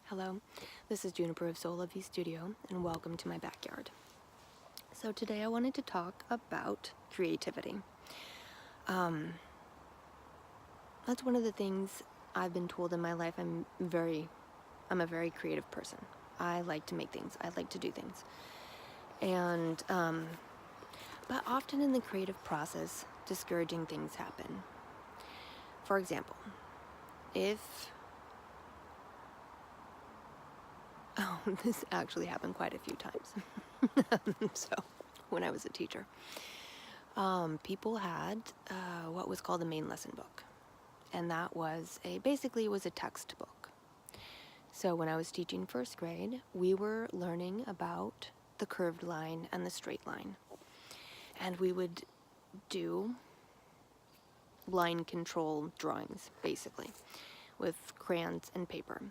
Hello, this is Juniper of Soul Lovey Studio, and welcome to my backyard. So today I wanted to talk about creativity. That's one of the things I've been told in my life. I'm a very creative person. I like to make things. I like to do things. And, but often in the creative process, discouraging things happen. For example, this actually happened quite a few times. So, when I was a teacher, people had what was called the main lesson book, and that was basically it was a textbook. So when I was teaching first grade, we were learning about the curved line and the straight line, and we would do line control drawings, basically, with crayons and paper.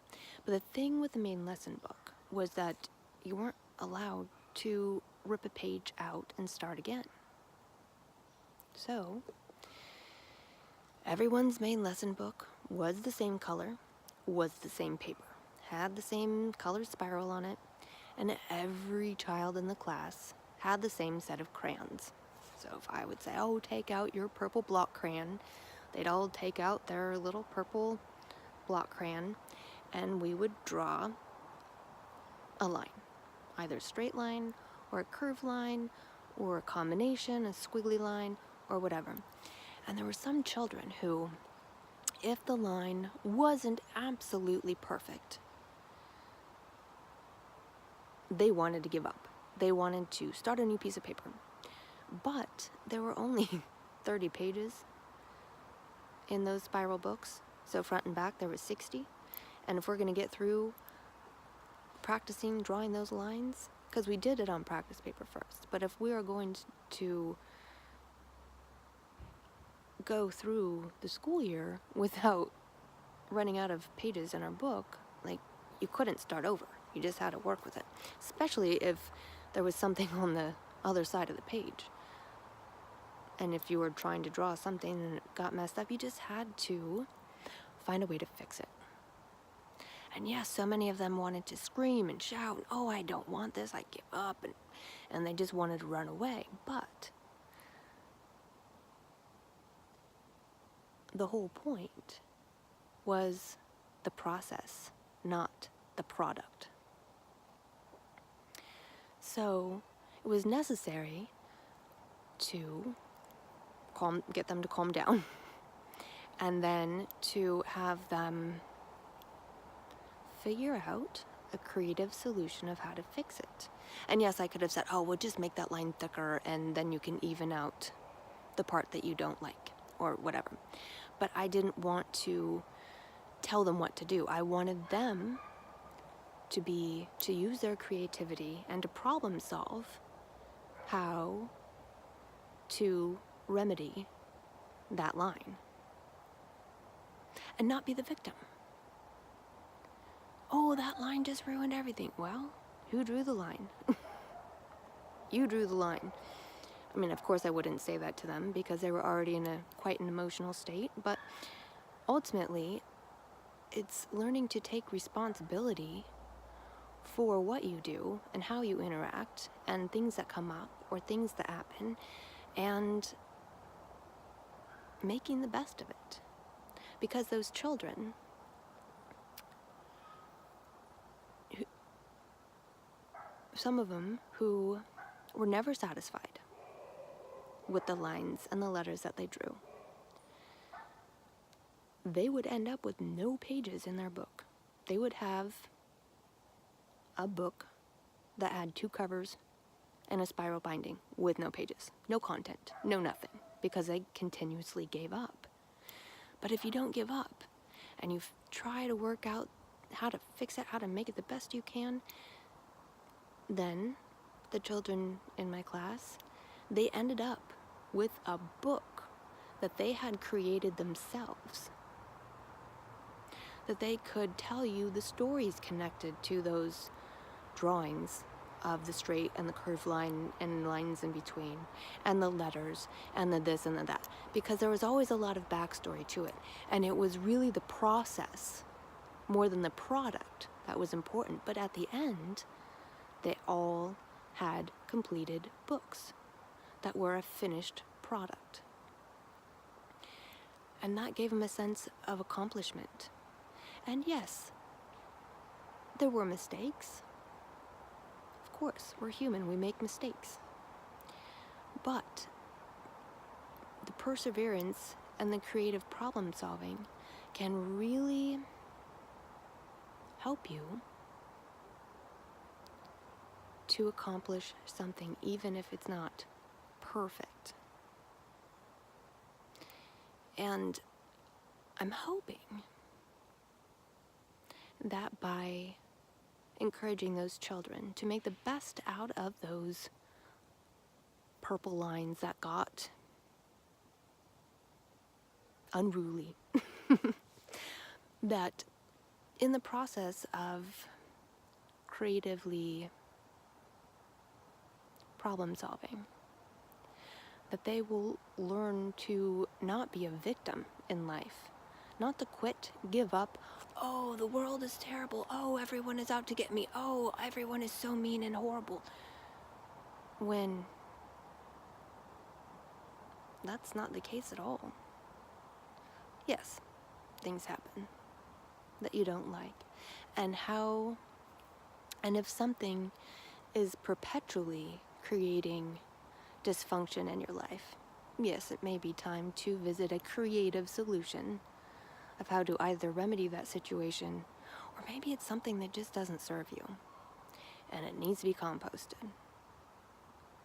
But the thing with the main lesson book was that you weren't allowed to rip a page out and start again. So, everyone's main lesson book was the same color, was the same paper, had the same color spiral on it, and every child in the class had the same set of crayons. So if I would say, oh, take out your purple block crayon, they'd all take out their little purple block crayon, and we would draw a line, either a straight line or a curved line or a combination, a squiggly line or whatever. And there were some children who, if the line wasn't absolutely perfect, they wanted to give up. They wanted to start a new piece of paper. But there were only 30 pages in those spiral books. So front and back, there was 60. And if we're going to get through practicing drawing those lines, because we did it on practice paper first, but if we are going to go through the school year without running out of pages in our book, like, you couldn't start over. You just had to work with it, especially if there was something on the other side of the page. And if you were trying to draw something and it got messed up, you just had to find a way to fix it. And yes, so many of them wanted to scream and shout, oh, I don't want this, I give up, and they just wanted to run away. But the whole point was the process, not the product. So it was necessary to get them to calm down, and then to have them figure out a creative solution of how to fix it. And yes, I could have said, oh, well, just make that line thicker and then you can even out the part that you don't like, or whatever. But I didn't want to tell them what to do. I wanted them to use their creativity and to problem solve how to remedy that line and not be the victim. Oh, that line just ruined everything. Well, who drew the line? You drew the line. I mean, of course I wouldn't say that to them because they were already in quite an emotional state, but ultimately it's learning to take responsibility for what you do and how you interact and things that come up or things that happen, and making the best of it. Because those children, some of them who were never satisfied with the lines and the letters that they drew, they would end up with no pages in their book. They would have a book that had 2 covers and a spiral binding with no pages, no content, no nothing, because they continuously gave up. But if you don't give up and you try to work out how to fix it, how to make it the best you can, then the children in my class, they ended up with a book that they had created themselves, that they could tell you the stories connected to those drawings of the straight and the curved line and lines in between, and the letters and the this and the that, because there was always a lot of backstory to it, and it was really the process more than the product that was important. But at the end, they all had completed books that were a finished product. And that gave them a sense of accomplishment. And yes, there were mistakes. Of course, we're human, we make mistakes. But the perseverance and the creative problem solving can really help you to accomplish something, even if it's not perfect. And I'm hoping that by encouraging those children to make the best out of those purple lines that got unruly, that in the process of creatively problem solving, that they will learn to not be a victim in life, not to quit, give up. Oh, the world is terrible. Oh, everyone is out to get me. Oh, everyone is so mean and horrible. When that's not the case at all. Yes, things happen that you don't like. And if something is perpetually creating dysfunction in your life, yes, it may be time to visit a creative solution of how to either remedy that situation, or maybe it's something that just doesn't serve you and it needs to be composted.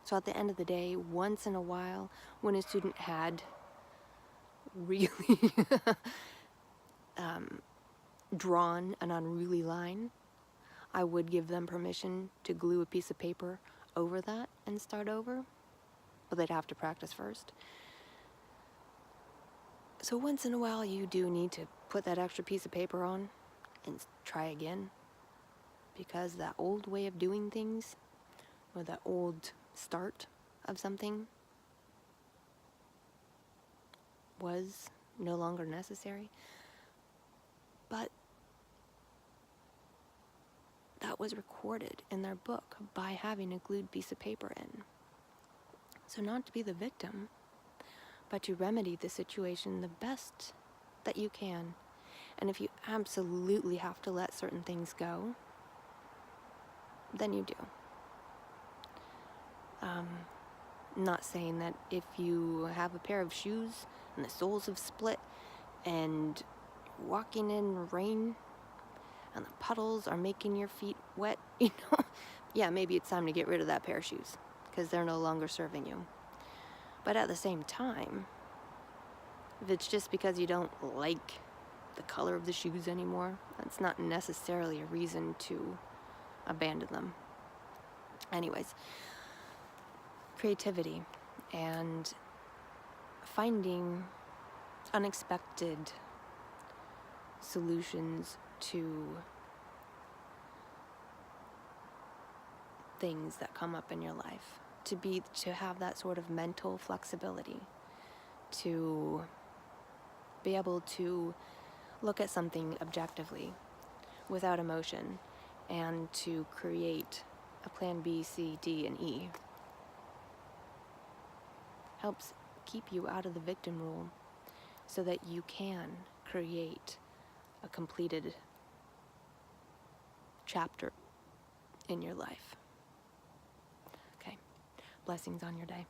So at the end of the day, once in a while, when a student had really drawn an unruly line, I would give them permission to glue a piece of paper over that and start over, but they'd have to practice first. So once in a while, you do need to put that extra piece of paper on and try again, because that old way of doing things, or that old start of something, was no longer necessary. But that was recorded in their book by having a glued piece of paper in. So not to be the victim, but to remedy the situation the best that you can. And if you absolutely have to let certain things go, then you do. Not saying that if you have a pair of shoes and the soles have split and you're walking in rain and the puddles are making your feet wet, yeah, maybe it's time to get rid of that pair of shoes because they're no longer serving you. But at the same time, if it's just because you don't like the color of the shoes anymore, that's not necessarily a reason to abandon them. Anyways, creativity and finding unexpected solutions to things that come up in your life, to have that sort of mental flexibility, to be able to look at something objectively without emotion, and to create a plan B, C, D, and E helps keep you out of the victim role so that you can create a completed chapter in your life. Okay, blessings on your day.